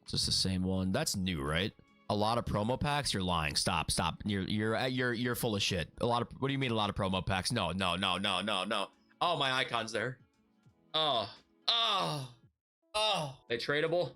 It's just the same one. That's new, right? A lot of promo packs? You're lying. Stop. You're full of shit. A lot of, what do you mean a lot of promo packs? No. Oh, my icon's there. Oh. They tradable?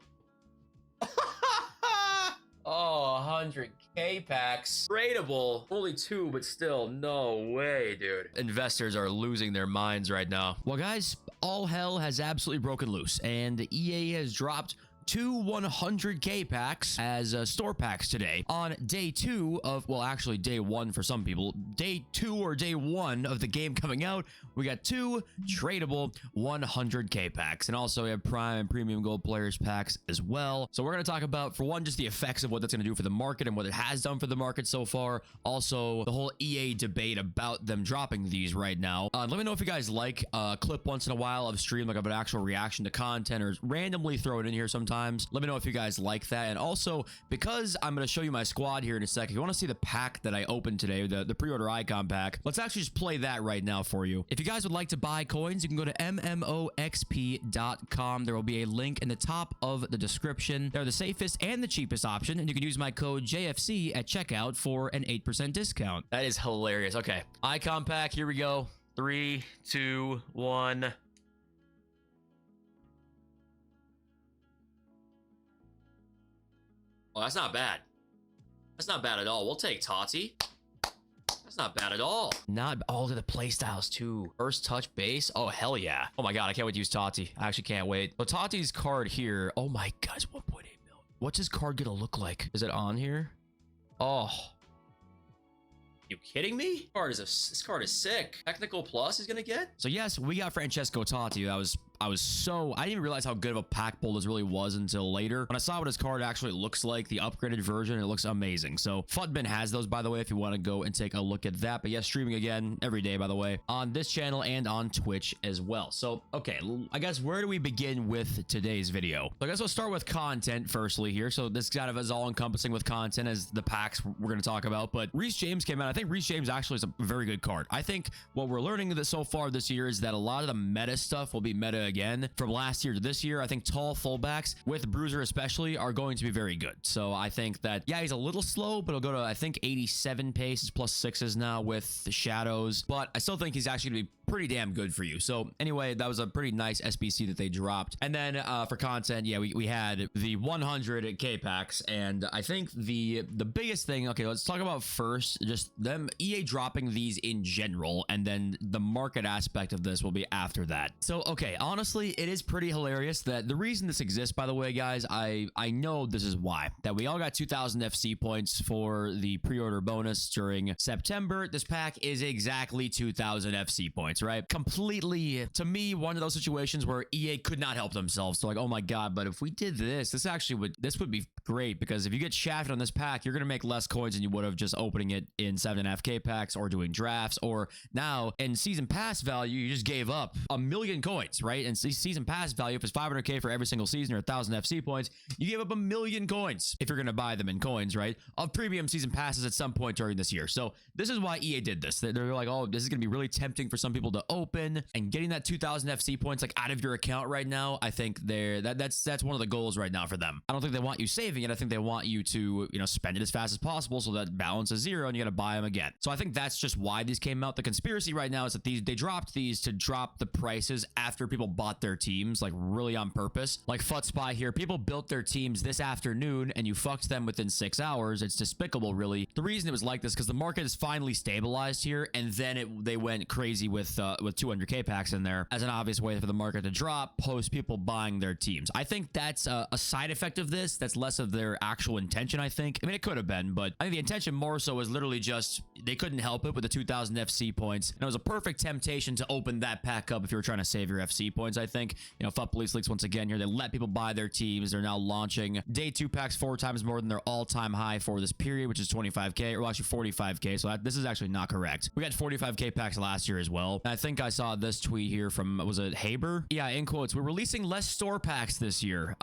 Oh, 100k packs. Tradable. Only 2, but still, no way, dude. Investors are losing their minds right now. Well, guys, all hell has absolutely broken loose, and EA has dropped 2 100k packs as store packs today on day 2 of, well, actually day 1 for some people. Day 2 or day 1 of the game coming out, we got 2 tradable 100k packs, and also we have prime and premium gold players packs as well. So we're going to talk about, for one, just the effects of what that's going to do for the market and what it has done for the market so far. Also, the whole EA debate about them dropping these right now. Let me know if you guys like a clip once in a while of stream, like of an actual reaction to content, or randomly throw it in here sometimes. Let me know if you guys like that. And also, because I'm going to show you my squad here in a second, if you want to see the pack that I opened today, the pre-order icon pack, let's actually just play that right now for you. If you guys would like to buy coins, you can go to mmoxp.com. There will be a link in the top of the description. They're the safest and the cheapest option, and you can use my code JFC at checkout for an 8% discount. That is hilarious. Okay, icon pack, here we go. 3, 2, 1. Oh, that's not bad. That's not bad at all. We'll take Tati. That's not bad at all. Not all of the playstyles too. First touch base. Oh, hell yeah. Oh my God, I can't wait to use Tati. I actually can't wait. So Tati's card here. Oh my God, it's 1.8 million. What's his card gonna look like? Is it on here? Oh. You kidding me? This card is sick. Technical plus he's gonna get. So yes, we got Francesco Totti. I didn't even realize how good of a pack pull this really was until later. When I saw what his card actually looks like, the upgraded version, it looks amazing. So Futbin has those, by the way, if you want to go and take a look at that. But yes, streaming again every day, by the way, on this channel and on Twitch as well. So, okay, I guess where do we begin with today's video? So I guess we'll start with content firstly here. So this kind of is all encompassing with content as the packs we're going to talk about. But Reece James came out. I think Reece James actually is a very good card. I think what we're learning that so far this year is that a lot of the meta stuff will be meta again from last year to this year. I think tall fullbacks with Bruiser especially are going to be very good. So I think that, yeah, he's a little slow, but he'll go to, I think, 87 paces plus 6s now with the shadows, but I still think he's actually gonna be pretty damn good for you. So anyway, that was a pretty nice SBC that they dropped. And then for content, yeah, we had the 100k packs, and I think the biggest thing, okay, let's talk about first just them EA dropping these in general, and then the market aspect of this will be after that. So okay, honestly, it is pretty hilarious that the reason this exists, by the way, guys, I know this is why, that we all got 2,000 FC points for the pre-order bonus during September. This pack is exactly 2,000 FC points, right? Completely, to me, one of those situations where EA could not help themselves. So like, oh my God, but if we did this would be great, because if you get shafted on this pack, you're going to make less coins than you would have just opening it in 7.5k packs or doing drafts, or now in season pass value, you just gave up 1 million coins, right? And season pass value, if it's 500k for every single season or 1,000 FC points, you gave up 1 million coins if you're going to buy them in coins, right? Of premium season passes at some point during this year. So this is why EA did this. They're like, oh, this is going to be really tempting for some people to open, and getting that 2,000 FC points like out of your account right now, I think that's one of the goals right now for them. I don't think they want you saving it. I think they want you to, you know, spend it as fast as possible so that balance is 0 and you got to buy them again. So I think that's just why these came out. The conspiracy right now is that they dropped these to drop the prices after people bought their teams, like really on purpose. Like Fut Spy here, people built their teams this afternoon and you fucked them within 6 hours. It's despicable, really. The reason it was like this because the market is finally stabilized here, and then they went crazy with 200k packs in there as an obvious way for the market to drop post people buying their teams. I think that's a side effect of this. That's less of their actual intention, I think. I mean, it could have been, but I think the intention more so was literally just they couldn't help it with the 2,000 FC points, and it was a perfect temptation to open that pack up if you were trying to save your FC points. I think, you know, Fut Police Leaks once again here, they let people buy their teams. They're now launching day 2 packs 4 times more than their all-time high for this period, which is 25k, or actually 45k. So this is actually not correct. We got 45k packs last year as well, I think I saw this tweet here from, was it Haber? Yeah, in quotes, we're releasing less store packs this year.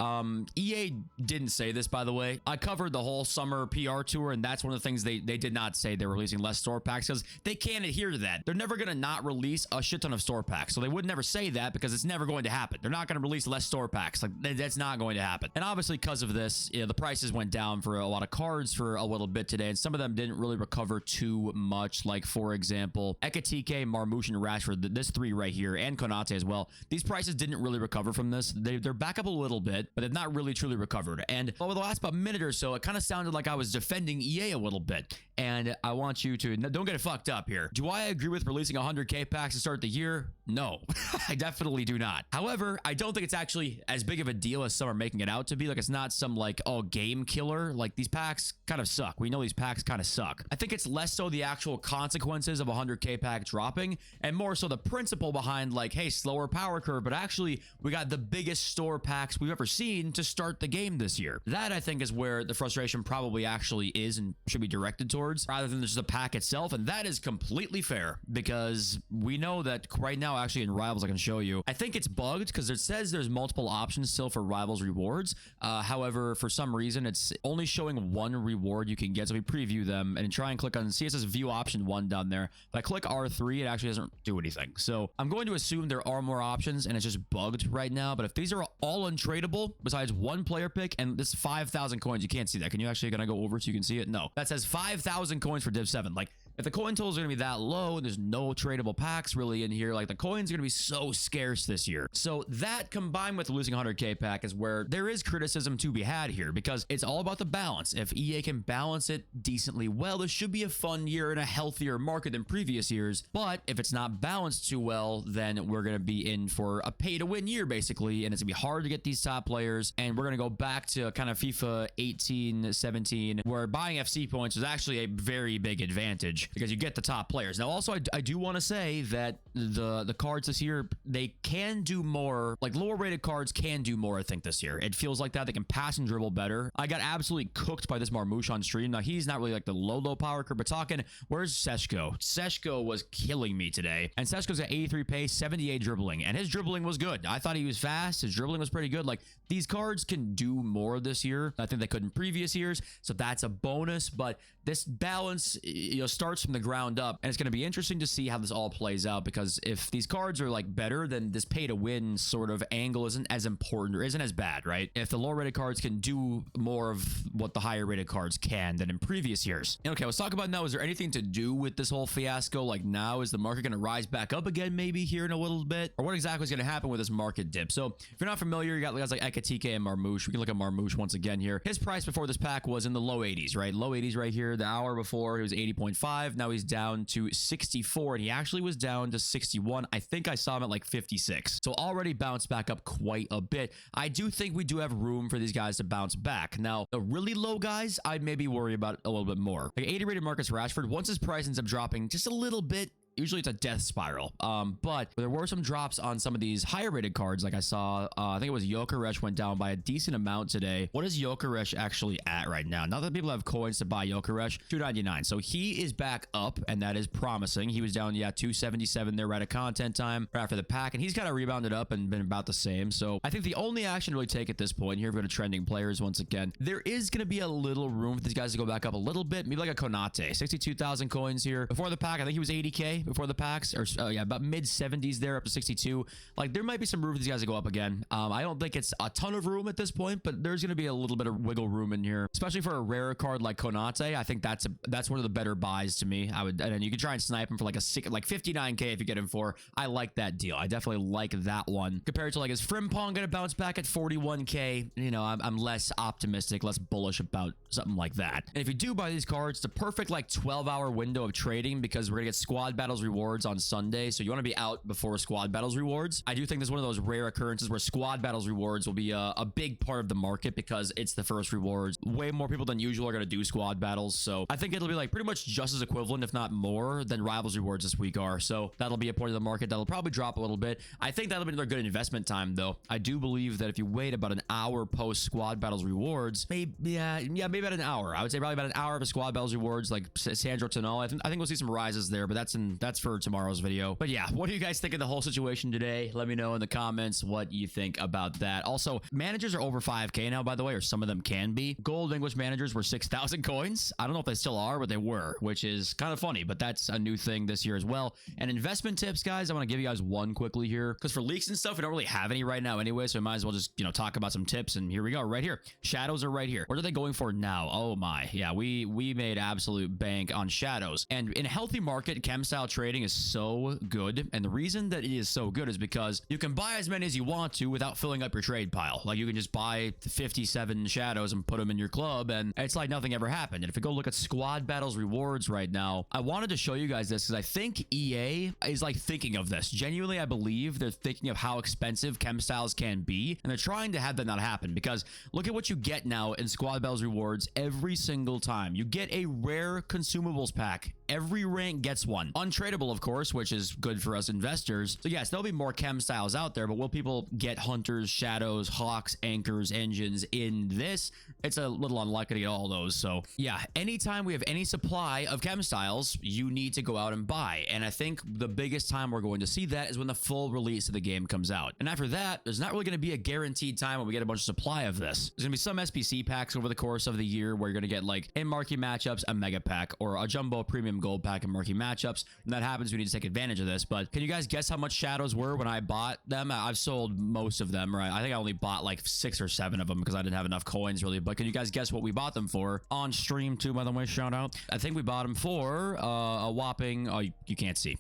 EA didn't say this, by the way. I covered the whole summer PR tour, and that's one of the things they did not say they were releasing less store packs, because they can't adhere to that. They're never going to not release a shit ton of store packs. So they would never say that because it's never going to happen. They're not going to release less store packs. Like, that's not going to happen. And obviously, because of this, the prices went down for a lot of cards for a little bit today, and some of them didn't really recover too much. Like, for example, Ekatike, Marmouche, and Rashford, this three right here, and Konate as well. These prices didn't really recover from this. They're back up a little bit, but they've not really truly recovered. And over the last about minute or so, it kind of sounded like I was defending EA a little bit. And I want you to, don't get it fucked up here. Do I agree with releasing 100K packs to start the year? No, I definitely do not. However, I don't think it's actually as big of a deal as some are making it out to be. Like, it's not some like, oh, game killer. Like, these packs kind of suck. We know these packs kind of suck. I think it's less so the actual consequences of a 100K pack dropping, and more so the principle behind, like, hey, slower power curve, but actually we got the biggest store packs we've ever seen to start the game this year. That, I think, is where the frustration probably actually is and should be directed towards, rather than just the pack itself. And that is completely fair, because we know that right now, actually in Rivals, I can show you, I think it's bugged because it says there's multiple options still for Rivals rewards. However, for some reason, it's only showing one reward you can get. So we preview them and try and click on, see, it says view option 1 down there. If I click R3, it actually doesn't do anything. So I'm going to assume there are more options and it's just bugged right now. But if these are all untradeable besides one player pick, and this 5,000 coins, you can't see that. Can you actually, can I go over so you can see it? No, that says 5,000 coins for Div 7. Like, if the coin totals are going to be that low and there's no tradable packs really in here, like, the coins are going to be so scarce this year. So that, combined with losing 100K pack, is where there is criticism to be had here, because it's all about the balance. If EA can balance it decently well, this should be a fun year and a healthier market than previous years. But if it's not balanced too well, then we're going to be in for a pay to win year, basically, and it's going to be hard to get these top players. And we're going to go back to kind of FIFA 18, 17, where buying FC points was actually a very big advantage because you get the top players. Now, also, I do want to say that the cards this year, they can do more. Like, lower rated cards can do more, I think, this year. It feels like that. They can pass and dribble better. I got absolutely cooked by this Marmouche on stream. Now, he's not really like the low power curve, but talking, where's Seshko? Seshko was killing me today. And Seshko's at 83 pace, 78 dribbling, and his dribbling was good. I thought he was fast. His dribbling was pretty good. Like, these cards can do more this year. I think they could in previous years, so that's a bonus. But this balance, starts from the ground up, and it's going to be interesting to see how this all plays out, because if these cards are like better, then this pay to win sort of angle isn't as important or isn't as bad, right? If the lower rated cards can do more of what the higher rated cards can than in previous years. Okay, let's talk about now, is there anything to do with this whole fiasco? Like, now is the market going to rise back up again maybe here in a little bit, or what exactly is going to happen with this market dip? So if you're not familiar, you got guys like Ekatike and Marmouche. We can look at Marmouche once again here. His price before this pack was in the low 80s, right? Low 80s right here. The hour before, he was 80.5. Now he's down to 64, and he actually was down to 61. I think I saw him at like 56. So already bounced back up quite a bit. I do think we do have room for these guys to bounce back. Now, the really low guys, I'd maybe worry about a little bit more. Like 80 rated Marcus Rashford, once his price ends up dropping just a little bit, usually it's a death spiral. But there were some drops on some of these higher rated cards. Like I saw, I think it was Gyökeres went down by a decent amount today. What is Gyökeres actually at right now? Now that people have coins to buy Gyökeres, 299. So he is back up, and that is promising. He was down, 277 there right at content time right after the pack, and he's kind of rebounded up and been about the same. So I think the only action to really take at this point here, if we go to trending players once again, there is going to be a little room for these guys to go back up a little bit. Maybe like a Konate, 62,000 coins here. Before the pack, I think he was 80K before the packs, or about mid 70s there, up to 62. Like, there might be some room for these guys to go up again. I don't think it's a ton of room at this point, but there's going to be a little bit of wiggle room in here, especially for a rare card like Konate. I think that's one of the better buys to me. And then you can try and snipe him for like 59K if you get him for. I like that deal. I definitely like that one compared to like, is Frimpong going to bounce back at 41K? I'm less optimistic, less bullish about something like that. And if you do buy these cards, it's a perfect like 12-hour window of trading, because we're gonna get squad battles rewards on Sunday, so you want to be out before squad battles rewards. I do think this is one of those rare occurrences where squad battles rewards will be a big part of the market, because it's the first rewards. Way more people than usual are going to do squad battles, so I think it'll be like pretty much just as equivalent, if not more, than rivals rewards this week are. So that'll be a part of the market that'll probably drop a little bit. I think that'll be another good investment time, though. I do believe that if you wait about an hour post squad battles rewards, maybe about an hour. I would say probably about an hour of squad battles rewards, like Sandro Tonal. I think we'll see some rises there, but that's in That's for tomorrow's video. But yeah, what do you guys think of the whole situation today? Let me know in the comments what you think about that. Also, managers are over 5K now, by the way, or some of them can be. Gold English managers were 6,000 coins. I don't know if they still are, but they were, which is kind of funny, but that's a new thing this year as well. And investment tips, guys, I want to give you guys one quickly here, because for leaks and stuff, we don't really have any right now anyway, so I might as well just, you know, talk about some tips. And here we go, right here. Shadows are right here. What are they going for now? Oh my, yeah, we made absolute bank on shadows. And in a healthy market, chem style trading is so good. And the reason that it is so good is because you can buy as many as you want to without filling up your trade pile. Like, you can just buy 57 shadows and put them in your club, and it's like nothing ever happened. And if we go look at squad battles rewards right now, I wanted to show you guys this because I think EA is like thinking of this. Genuinely, I believe they're thinking of how expensive chem styles can be, and they're trying to have that not happen, because look at what you get now in squad battles rewards every single time. You get a rare consumables pack. Every rank gets one. Untradeable, of course, which is good for us investors. So yes, there'll be more chem styles out there, but will people get hunters, shadows, hawks, anchors, engines in this? It's a little unlikely to get all those. So yeah, anytime we have any supply of chem styles, you need to go out and buy. And I think the biggest time we're going to see that is when the full release of the game comes out. And after that, there's not really going to be a guaranteed time when we get a bunch of supply of this. There's going to be some SPC packs over the course of the year where you're going to get, like, in marquee matchups, a mega pack or a jumbo premium gold pack in marquee matchups. When that happens, we need to take advantage of this. But can you guys guess how much shadows were when I bought them? I've sold most of them, right? I think I only bought like 6 or 7 of them because I didn't have enough coins really. But can you guys guess what we bought them for on stream too, by the way? Shout out. I think we bought them for a whopping, oh, you can't see.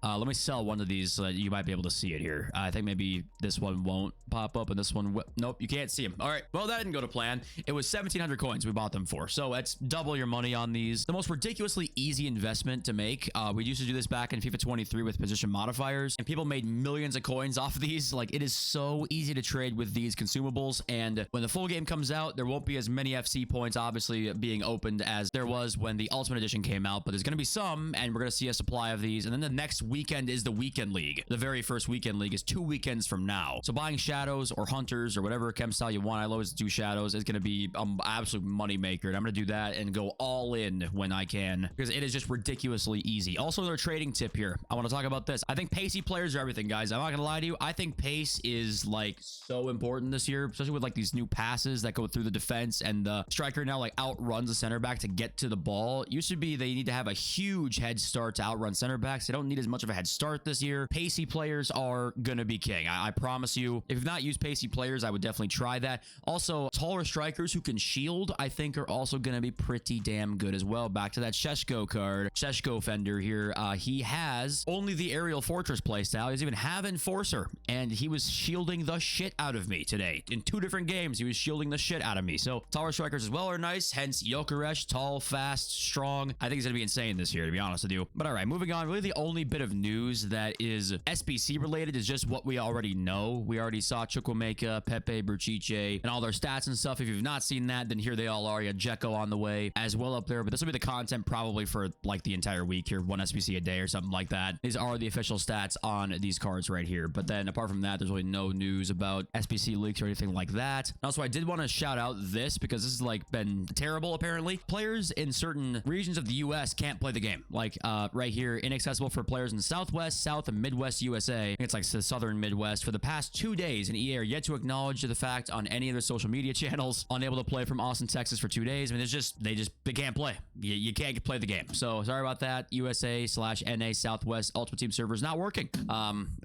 Let me sell one of these so that you might be able to see it here. I think maybe this one won't pop up and this one nope, you can't see them. All right, well, that didn't go to plan. It was 1,700 coins we bought them for, so it's double your money on these. The most ridiculously easy investment to make. We used to do this back in FIFA 23 with position modifiers, and people made millions of coins off of these. Like, it is so easy to trade with these consumables, and when the full game comes out, there won't be as many FC points obviously being opened as there was when the Ultimate Edition came out, but there's going to be some, and we're going to see a supply of these. And then the next weekend is the Weekend League. The very first Weekend League is 2 weekends from now. So buying shadows or hunters or whatever chem style you want, I always do shadows, is going to be an absolute money maker. And I'm going to do that and go all in when I can, because it is just ridiculously easy. Also, another trading tip here. I want to talk about this. I think pacey players are everything, guys. I'm not going to lie to you. I think pace is like so important this year, especially with like these new passes that go through the defense, and the striker now like outruns the center back to get to the ball. It used to be they need to have a huge head start to outrun center backs. They don't need as much of a head start this year. Pacey players are going to be king. I promise you. If you've not used pacey players, I would definitely try that. Also, taller strikers who can shield, I think, are also going to be pretty damn good as well. Back to that Sheshko card. Sheshko Fender here. He has only the aerial fortress playstyle. He doesn't even have enforcer, and he was shielding the shit out of me today. In 2 different games, he was shielding the shit out of me. So taller strikers as well are nice, hence Yokeresh, tall, fast, strong. I think he's gonna be insane this year, to be honest with you. But all right, moving on. Really, the only bit of news that is SBC related is just what we already know. We already saw Chukwuemeka, Pepe, Bruchiche, and all their stats and stuff. If you've not seen that, then here they all are. You have Dzeko on the way as well up there. But this will be the content probably for like the entire week here, 1 SBC a day or something like that. These are the official stats on these cards right here. But then apart from that, there's really no news about SBC leaks or anything like that. Also, I did want to shout out this because this has like been terrible apparently. Players in certain regions of the US can't play the game. Like right here, inaccessible for players in Southwest, South, and Midwest USA. I think it's like the Southern Midwest for the past 2 days, and EA are yet to acknowledge the fact on any of their social media channels. Unable to play from Austin, Texas for 2 days. I mean, it's just they can't play. You can't play the game. So sorry about that. USA/NA Southwest Ultimate Team servers not working.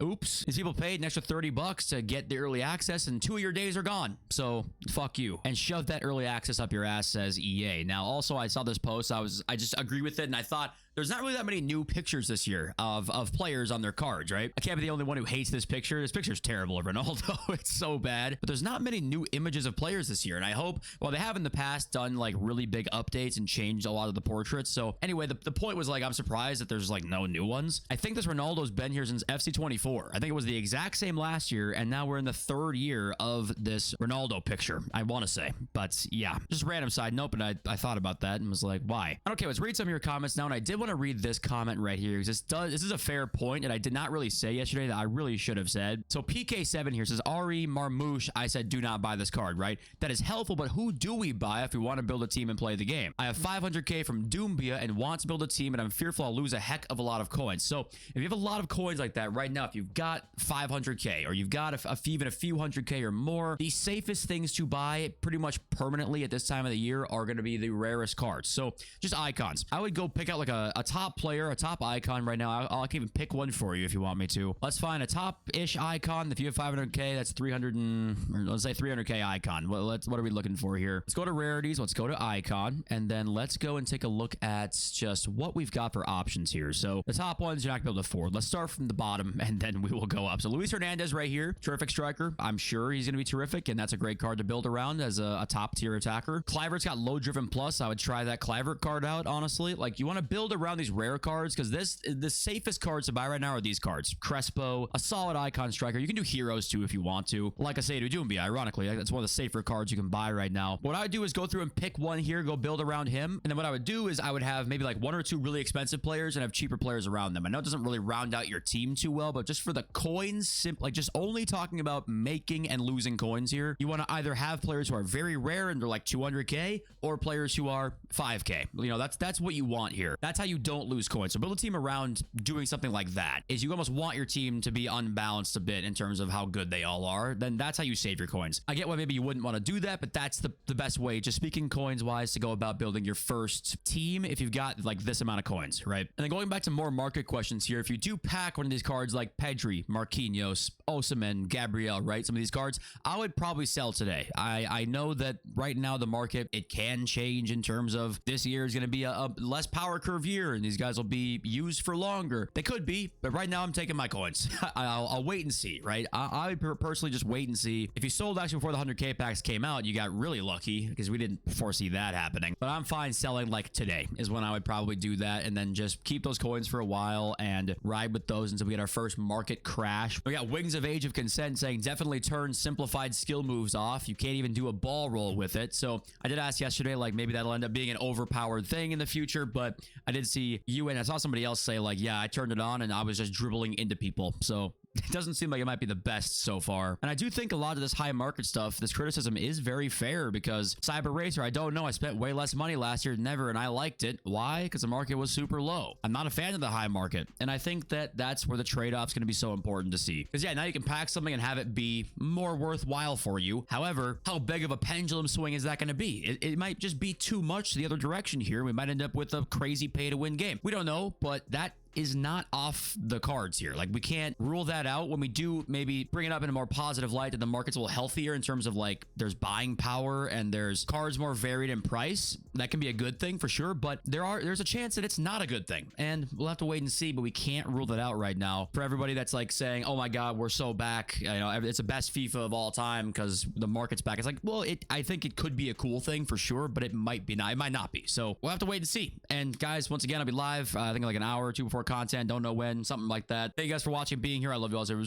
Oops. These people paid an extra $30 to get the early access, and 2 of your days are gone. So fuck you. And shove that early access up your ass, says EA. Now, also, I saw this post. I just agree with it, and I thought there's not really that many new pictures this year of players on their cards, right? I can't be the only one who hates this picture. This picture's terrible of Ronaldo. It's so bad. But there's not many new images of players this year, and I hope, well, they have in the past done like really big updates and changed a lot of the portraits. So anyway, the point was like, I'm surprised that there's like no new ones. I think this Ronaldo's been here since FC 24. I think it was the exact same last year, and now we're in the 3rd year of this Ronaldo picture, I want to say. But yeah, just random side note, but I thought about that and was like, why? Okay, let's read some of your comments now, and I did want to read this comment right here because this is a fair point, and I did not really say yesterday that I really should have said. So PK7 here says, Ari Marmouche, I said do not buy this card, right? That is helpful, but who do we buy if we want to build a team and play the game? I have 500k from Doombia and want to build a team, and I'm fearful I'll lose a heck of a lot of coins. So if you have a lot of coins like that right now, if you've got 500k or you've got even a few 100k or more, the safest things to buy pretty much permanently at this time of the year are going to be the rarest cards. So just icons. I would go pick out like a top player, a top icon right now. I can even pick one for you if you want me to. Let's find a top-ish icon. If you have 500k, that's 300 and, or let's say 300k icon. What are we looking for here? Let's go to rarities. Let's go to icon, and then let's go and take a look at just what we've got for options here. So the top ones you're not gonna be able to afford. Let's start from the bottom, and then we will go up. So Luis Hernandez right here, terrific striker. I'm sure he's gonna be terrific, and that's a great card to build around as a top-tier attacker. Clivert's got low driven plus. I would try that Clivert card out, honestly. Like, you want to build around these rare cards because the safest cards to buy right now are these cards. Crespo, a solid icon striker. You can do heroes too if you want to. Like I say to Doombia, ironically, that's one of the safer cards you can buy right now. What I would do is go through and pick one here, go build around him, and then what I would do is I would have maybe like one or two really expensive players and have cheaper players around them. I know it doesn't really round out your team too well, but just for the coins, like just only talking about making and losing coins here, you want to either have players who are very rare and they're like 200k, or players who are 5k. You know, that's what you want here. That's how you don't lose coins. So build a team around doing something like that. Is you almost want your team to be unbalanced a bit in terms of how good they all are. Then that's how you save your coins. I get why maybe you wouldn't want to do that, but that's the best way, just speaking coins wise, to go about building your first team if you've got like this amount of coins, right? And then going back to more market questions here, if you do pack one of these cards like Pedri, Marquinhos, Osimhen, Gabriel, right? Some of these cards, I would probably sell today. I know that right now the market, it can change in terms of this year is going to be a less power curve year and these guys will be used for longer. They could be, but right now I'm taking my coins. I'll wait and see, right? I would personally just wait and see. If you sold actually before the 100k packs came out, you got really lucky because we didn't foresee that happening. But I'm fine selling like today is when I would probably do that, and then just keep those coins for a while and ride with those until we get our first market crash. We got Wings of Age of Consent saying definitely turn simplified skill moves off. You can't even do a ball roll with it. So I did ask yesterday, like maybe that'll end up being an overpowered thing in the future, but I did see you, and I saw somebody else say like, yeah, I turned it on and I was just dribbling into people. So it doesn't seem like it might be the best so far. And I do think a lot of this high market stuff, this criticism is very fair because Cyber Racer, I don't know. I spent way less money last year than ever and I liked it. Why? Because the market was super low. I'm not a fan of the high market. And I think that that's where the trade-off is going to be so important to see. Because yeah, now you can pack something and have it be more worthwhile for you. However, how big of a pendulum swing is that going to be? It might just be too much the other direction here. We might end up with a crazy pay-to-win game. We don't know, but that is not off the cards here. Like, we can't rule that out. When we do maybe bring it up in a more positive light, that the market's a little healthier in terms of like there's buying power and there's cards more varied in price, that can be a good thing for sure, but there's a chance that it's not a good thing, and we'll have to wait and see. But we can't rule that out right now. For everybody that's like saying, oh my god, we're so back, you know, it's the best FIFA of all time because the market's back, it's like, well, I think it could be a cool thing for sure, but it might be not, it might not be. So we'll have to wait and see. And guys, once again, I'll be live I think like an hour or two before content, don't know when, something like that. Thank you guys for watching, being here. I love you all. Peace.